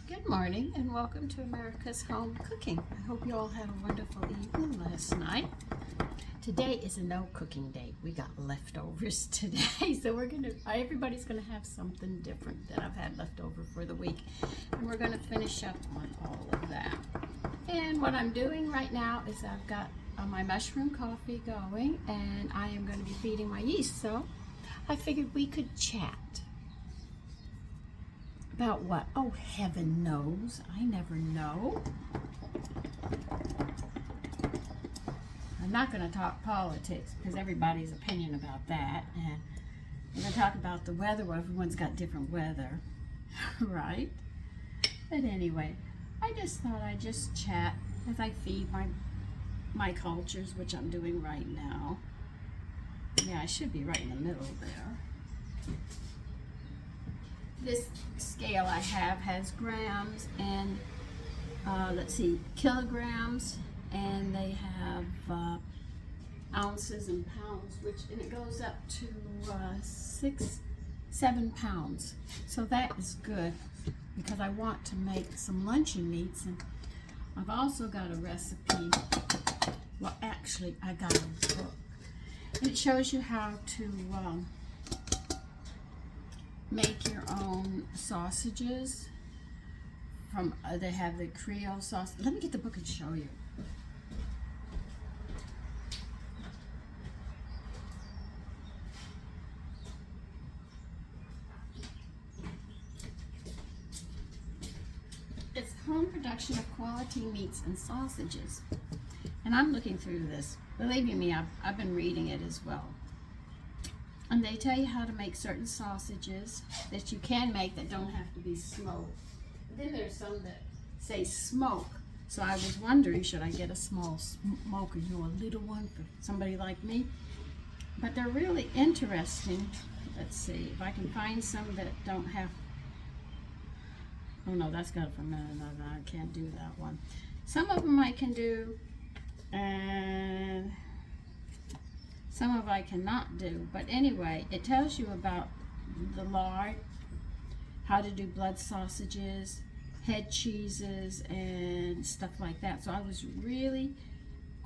Good morning and welcome to America's Home Cooking. I hope you all had a wonderful evening last night. Today is a no cooking day. We got leftovers today, so everybody's gonna have something different that I've had left over for the week. And we're gonna finish up on all of that. And what I'm doing right now is I've got my mushroom coffee going and I am gonna be feeding my yeast. So I figured we could chat. About what? Oh, heaven knows. I never know. I'm not going to talk politics because everybody's opinion about that. And we're going to talk about the weather. Well, everyone's got different weather, right? But anyway, I just thought I'd just chat as I feed my cultures, which I'm doing right now. Yeah, I should be right in the middle there. This scale I have has grams and let's see, kilograms, and they have ounces and pounds, and it goes up to 7 pounds. So that is good because I want to make some luncheon meats, and I've also got a recipe. Well, actually, I got a book, and it shows you how to make your own sausages. They have the Creole sauce. Let me get the book and show you. It's home production of quality meats and sausages. And I'm looking through this. Believe you me, I've been reading it as well. And they tell you how to make certain sausages that you can make that don't have to be smoked. But then there's some that say smoke. So I was wondering, should I get a small smoker, a little one for somebody like me? But they're really interesting. Let's see if I can find some that don't have. Oh no, that's got it for a minute. No, I can't do that one. Some of them I can do, and some of I cannot do. But anyway, it tells you about the lard, how to do blood sausages, head cheeses, and stuff like that. So I was really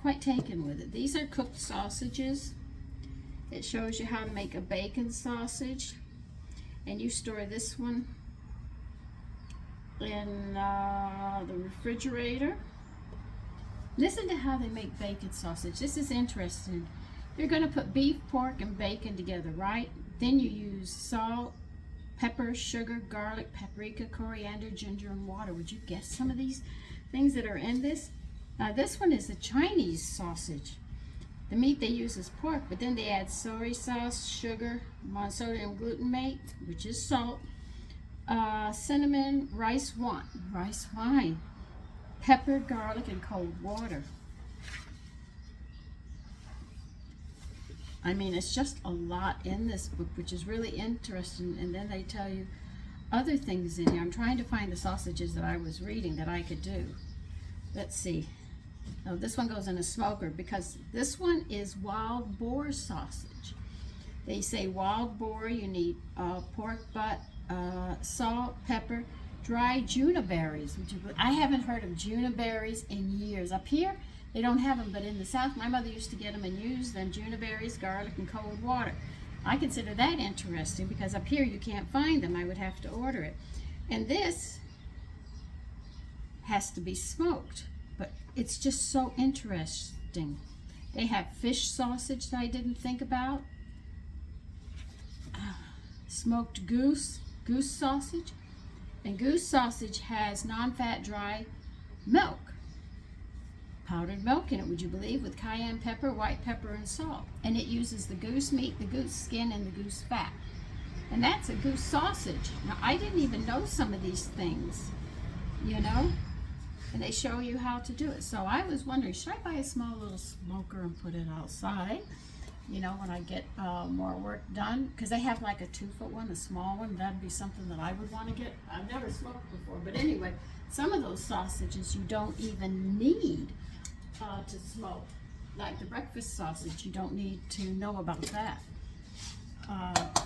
quite taken with it. These are cooked sausages. It shows you how to make a bacon sausage, and you store this one in the refrigerator. Listen to how they make bacon sausage. This is interesting. You're going to put beef, pork, and bacon together, right? Then you use salt, pepper, sugar, garlic, paprika, coriander, ginger, and water. Would you guess some of these things that are in this? Now, this one is a Chinese sausage. The meat they use is pork, but then they add soy sauce, sugar, monosodium glutamate, which is salt, cinnamon, rice wine, pepper, garlic, and cold water. I mean, it's just a lot in this book, which is really interesting. And then they tell you other things in here. I'm trying to find the sausages that I was reading that I could do. Let's see. Oh, this one goes in a smoker because this one is wild boar sausage. They say wild boar, you need pork butt, salt, pepper, dry juniperberries. I haven't heard of juniperberries in years. Up here, they don't have them, but in the South, my mother used to get them and use them, juniperberries, garlic, and cold water. I consider that interesting because up here you can't find them. I would have to order it. And this has to be smoked, but it's just so interesting. They have fish sausage that I didn't think about. Smoked goose sausage. And goose sausage has non-fat dry milk. Powdered milk in it, would you believe, with cayenne pepper, white pepper, and salt. And it uses the goose meat, the goose skin, and the goose fat. And that's a goose sausage. Now, I didn't even know some of these things, and they show you how to do it. So I was wondering, should I buy a small little smoker and put it outside, when I get more work done? Because they have like a 2-foot one, a small one. That'd be something that I would want to get. I've never smoked before. But anyway, some of those sausages you don't even need to smoke, like the breakfast sausage. You don't need to know about that.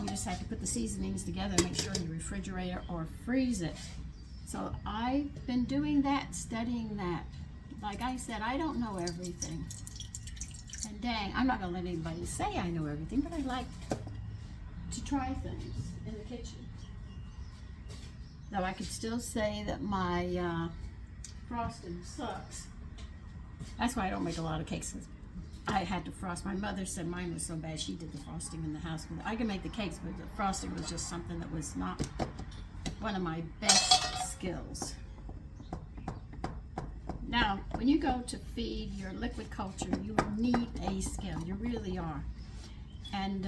You just have to put the seasonings together and make sure you refrigerate it or freeze it. So I've been doing that, studying that. Like I said, I don't know everything. And dang, I'm not gonna let anybody say I know everything, but I like to try things in the kitchen. Though I could still say that my frosting sucks. That's why I don't make a lot of cakes. I had to frost. My mother said mine was so bad she did the frosting in the house. I could make the cakes, but the frosting was just something that was not one of my best skills. Now, when you go to feed your liquid culture, you need a skill. You really are. And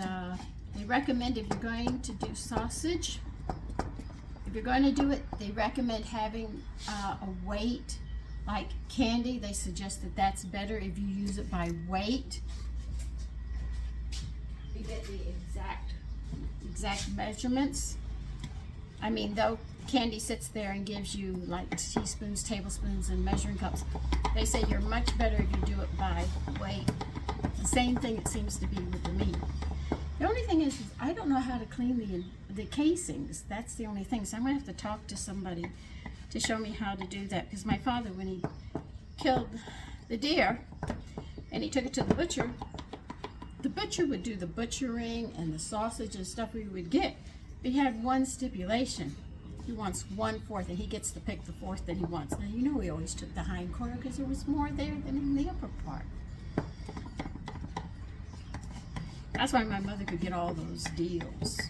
they recommend if you're going to do sausage, if you're going to do it, they recommend having a weight. Like candy, they suggest that that's better if you use it by weight. You get the exact measurements. I mean, though candy sits there and gives you like teaspoons, tablespoons, and measuring cups, they say you're much better if you do it by weight. The same thing it seems to be with the meat. The only thing is I don't know how to clean the casings. That's the only thing. So I'm going to have to talk to somebody to show me how to do that. Because my father, when he killed the deer and he took it to the butcher would do the butchering and the sausage and stuff we would get. But he had one stipulation. He wants 1/4 and he gets to pick the 1/4 that he wants. Now you know he always took the hind quarter because there was more there than in the upper part. That's why my mother could get all those deals.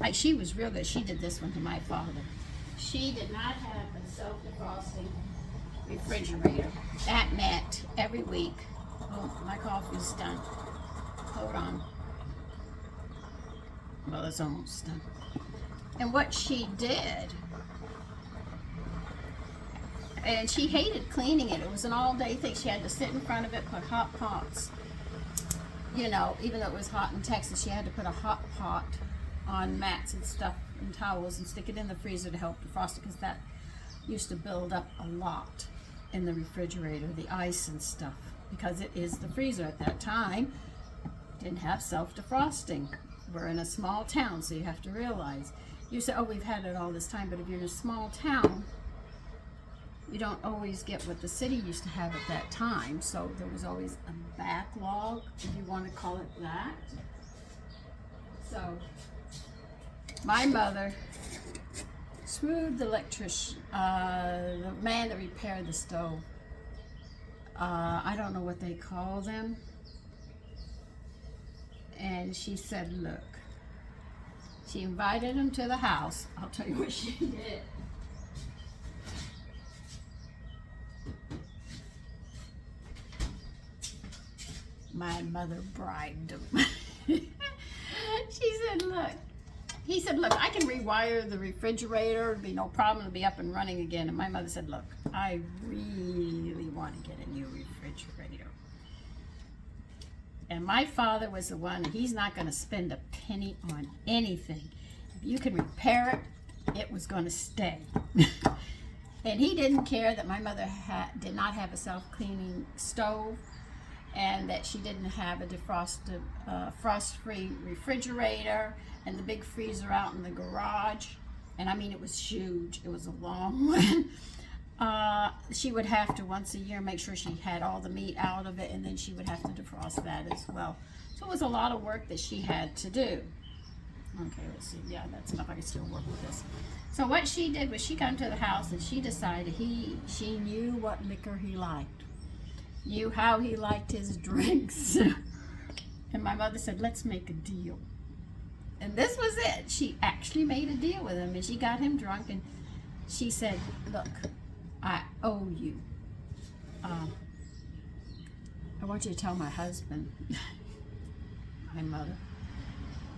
Like she was real good. She did this one to my father. She did not have a self-defrosting refrigerator. That meant every week. Oh, my coffee's done. Hold on. Well, it's almost done. And what she did, and she hated cleaning it. It was an all-day thing. She had to sit in front of it, put hot pots. You know, even though it was hot in Texas, she had to put a hot pot on mats and stuff and towels and stick it in the freezer to help defrost it because that used to build up a lot in the refrigerator, the ice and stuff, because it is the freezer at that time. Didn't have self-defrosting. We're in a small town, so you have to realize. You say, oh, we've had it all this time, but if you're in a small town, you don't always get what the city used to have at that time, so there was always a backlog, if you want to call it that. So my mother screwed the electrician, the man that repaired the stove. I don't know what they call them. And she said, look, she invited him to the house. I'll tell you what she did. My mother bribed him. She said, look, he said, look, I can rewire the refrigerator. It'll be no problem. It'll be up and running again. And my mother said, look, I really want to get a new refrigerator. And my father was the one, he's not going to spend a penny on anything. If you can repair it, it was going to stay. And he didn't care that my mother did not have a self-cleaning stove and that she didn't have a defrosted, frost-free refrigerator and the big freezer out in the garage. And I mean, it was huge. It was a long one. She would have to once a year make sure she had all the meat out of it, and then she would have to defrost that as well. So it was a lot of work that she had to do. Okay, let's see. Yeah, that's enough. I can still work with this. So what she did was she came to the house and she decided she knew what liquor he liked, knew how he liked his drinks. And my mother said, let's make a deal. And this was it. She actually made a deal with him, and she got him drunk, and she said, look, I owe you. I want you to tell my husband, my mother,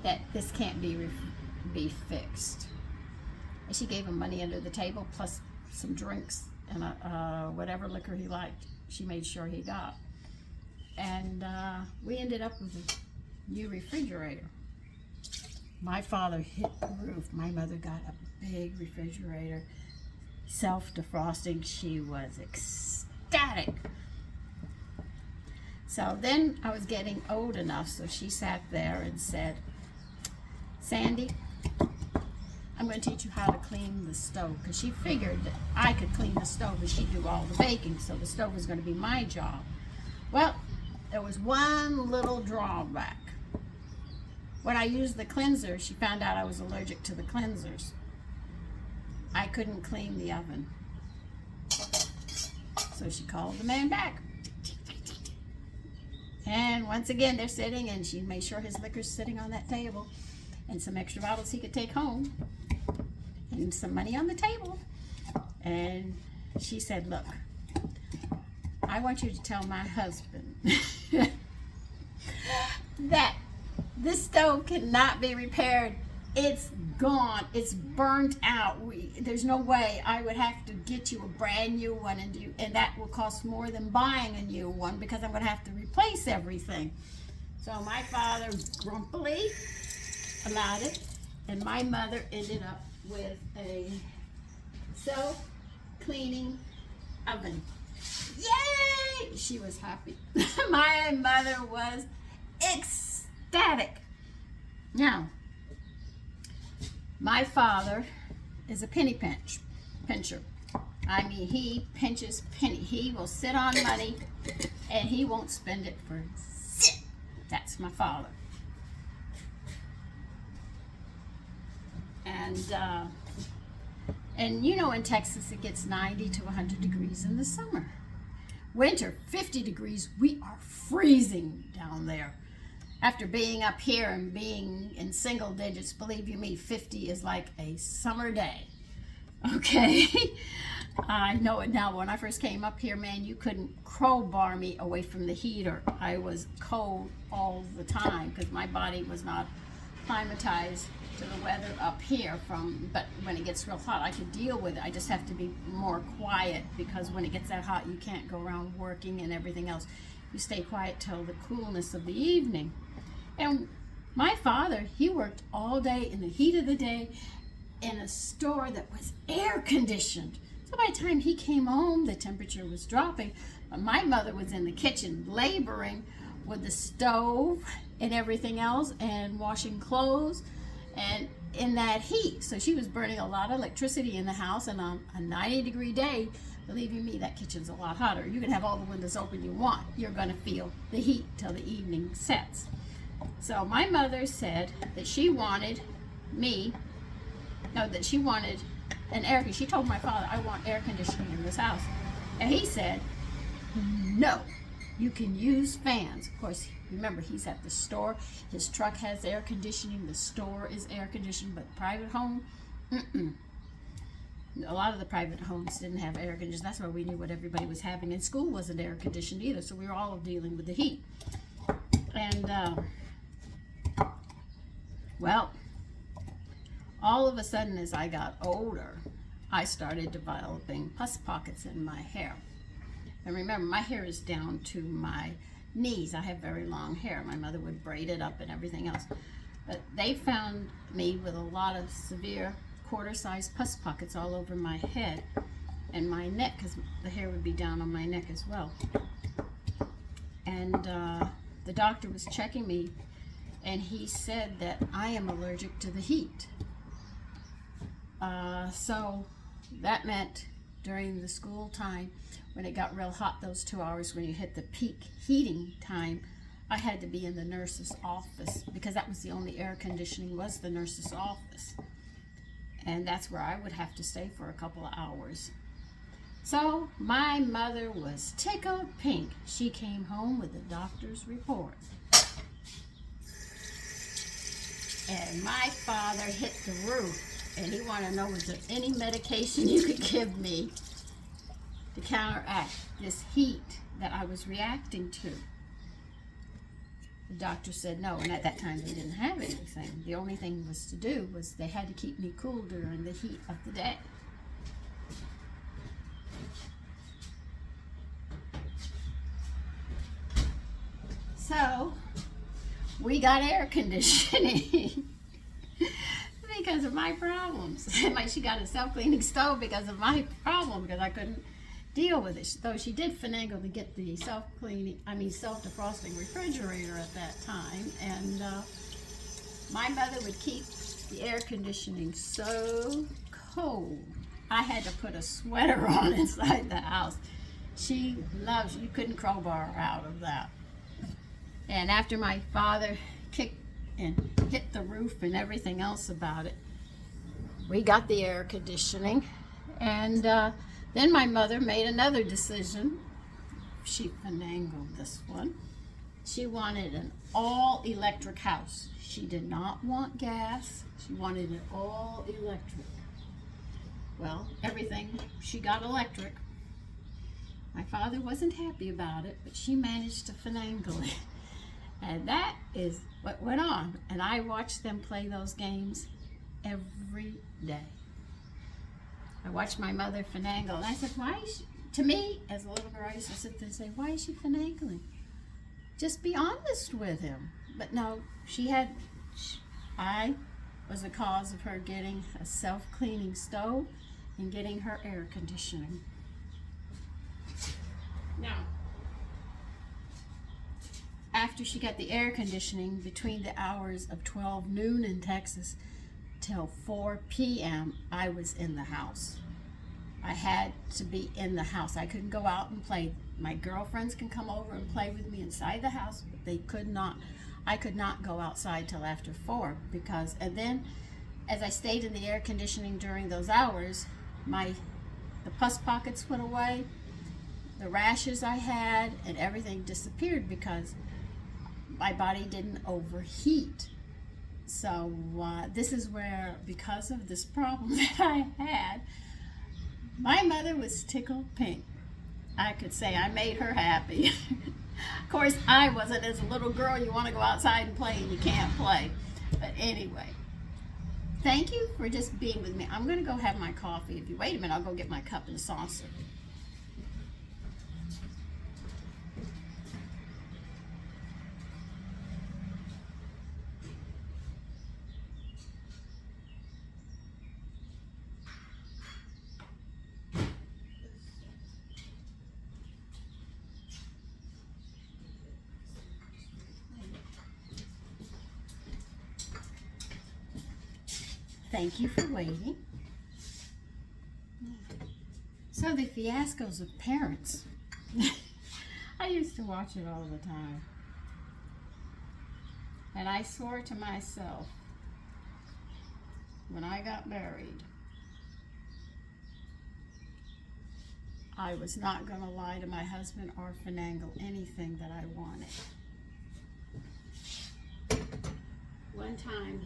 that this can't be fixed. And she gave him money under the table plus some drinks and whatever liquor he liked. She made sure he got. And we ended up with a new refrigerator. My father hit the roof. My mother got a big refrigerator. Self-defrosting. She was ecstatic. So then I was getting old enough, so she sat there and said, Sandy, I'm going to teach you how to clean the stove, because she figured that I could clean the stove and she'd do all the baking, so the stove was going to be my job. Well, there was one little drawback. When I used the cleanser, she found out I was allergic to the cleansers. I couldn't clean the oven. So she called the man back. And once again, they're sitting, and she made sure his liquor's sitting on that table, and some extra bottles he could take home, and some money on the table. And she said, look, I want you to tell my husband that this stove cannot be repaired. It's gone. It's burnt out. There's no way. I would have to get you a brand new one, and that will cost more than buying a new one, because I'm going to have to replace everything. So my father grumpily allowed it, and my mother ended up with a self-cleaning oven. Yay! She was happy. My mother was ecstatic. Now, my father is a penny pincher. I mean, he pinches penny. He will sit on money, and he won't spend it for shit. That's my father. And you know, in Texas it gets 90 to 100 degrees in the summer. Winter, 50 degrees. We are freezing down there. After being up here and being in single digits, believe you me, 50 is like a summer day. Okay? I know it now. When I first came up here, man, you couldn't crowbar me away from the heater. I was cold all the time because my body was not climatized to the weather up here. But when it gets real hot, I could deal with it. I just have to be more quiet, because when it gets that hot, you can't go around working and everything else. You stay quiet till the coolness of the evening. And my father, he worked all day in the heat of the day in a store that was air conditioned. So by the time he came home, the temperature was dropping. But my mother was in the kitchen laboring with the stove and everything else, and washing clothes and in that heat. So she was burning a lot of electricity in the house, and on a 90-degree day, believe you me, that kitchen's a lot hotter. You can have all the windows open you want. You're going to feel the heat till the evening sets. So my mother said that she wanted an air conditioner. She told my father, I want air conditioning in this house. And he said, no, you can use fans. Of course, remember, he's at the store. His truck has air conditioning. The store is air conditioned, but private home, a lot of the private homes didn't have air conditioning. That's why we knew what everybody was having. And school wasn't air conditioned either, so we were all dealing with the heat. And, well, all of a sudden, as I got older, I started developing pus pockets in my hair. And remember, my hair is down to my knees. I have very long hair. My mother would braid it up and everything else. But they found me with a lot of severe quarter-sized pus pockets all over my head and my neck, because the hair would be down on my neck as well. And the doctor was checking me, and he said that I am allergic to the heat. So that meant during the school time, when it got real hot, those 2 hours when you hit the peak heating time, I had to be in the nurse's office, because that was the only air conditioning, was the nurse's office. And that's where I would have to stay for a couple of hours. So my mother was tickled pink. She came home with the doctor's report. And my father hit the roof, and he wanted to know, was there any medication you could give me to counteract this heat that I was reacting to? The doctor said no, and at that time they didn't have anything. The only thing was to do was they had to keep me cool during the heat of the day. So we got air conditioning because of my problems. Like, she got a self-cleaning stove because of my problem, because I couldn't deal with it. Though she did finagle to get the self-defrosting refrigerator at that time. And my mother would keep the air conditioning so cold. I had to put a sweater on inside the house. She loves, you couldn't crowbar her out of that. And after my father kicked and hit the roof and everything else about it, we got the air conditioning. And then my mother made another decision. She finagled this one. She wanted an all-electric house. She did not want gas. She wanted it all electric. Well, everything, she got electric. My father wasn't happy about it, but she managed to finagle it. And that is what went on. And I watched them play those games every day. I watched my mother finagle, and I said, why is she, to me, as a little girl, I used to sit there and say, why is she finagling? Just be honest with him. But no, I was the cause of her getting a self-cleaning stove and getting her air conditioning. Now, after she got the air conditioning, between the hours of 12 noon in Texas till 4 p.m., I was in the house. I had to be in the house. I couldn't go out and play. My girlfriends can come over and play with me inside the house, but they could not. I could not go outside till after 4 because, and then as I stayed in the air conditioning during those hours, the pus pockets went away, the rashes I had, and everything disappeared because my body didn't overheat. So this is where, because of this problem that I had, my mother was tickled pink. I could say I made her happy. Of course, I wasn't. As a little girl, you want to go outside and play and you can't play. But anyway, thank you for just being with me. I'm going to go have my coffee. If you wait a minute, I'll go get my cup and saucer. Thank you for waiting. So the fiascos of parents. I used to watch it all the time. And I swore to myself, when I got married, I was not going to lie to my husband or finagle anything that I wanted. One time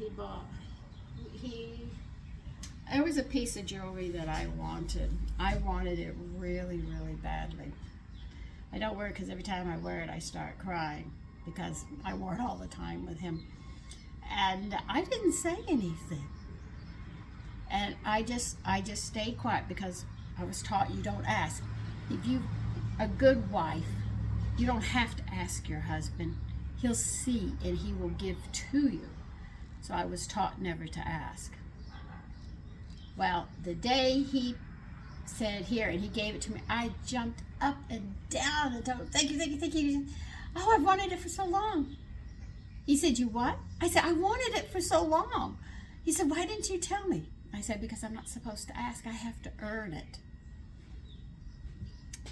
there was a piece of jewelry that I wanted. I wanted it really, really badly. I don't wear it because every time I wear it, I start crying because I wore it all the time with him. And I didn't say anything. And I just stayed quiet because I was taught you don't ask. If you're a good wife, you don't have to ask your husband. He'll see and he will give to you. So I was taught never to ask. Well, the day he said here and he gave it to me, I jumped up and down and told him, thank you, thank you, thank you. Oh, I've wanted it for so long. He said, you what? I said, I wanted it for so long. He said, why didn't you tell me? I said, because I'm not supposed to ask. I have to earn it.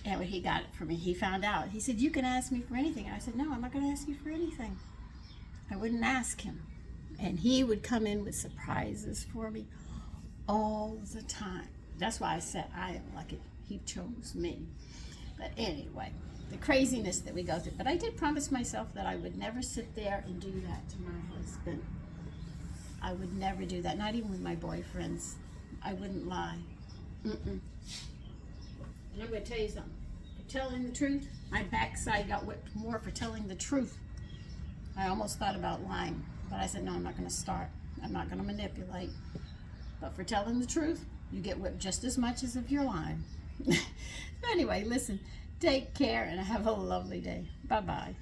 And when he got it for me, he found out. He said, you can ask me for anything. And I said, no, I'm not going to ask you for anything. I wouldn't ask him. And he would come in with surprises for me all the time. That's why I said I am lucky. He chose me. But anyway, the craziness that we go through. But I did promise myself that I would never sit there and do that to my husband. I would never do that, not even with my boyfriends. I wouldn't lie. And I'm going to tell you something. For telling the truth, my backside got whipped more for telling the truth. I almost thought about lying, but I said, no, I'm not going to start. I'm not going to manipulate. But for telling the truth, you get whipped just as much as if you're lying. Anyway, listen, take care and have a lovely day. Bye-bye.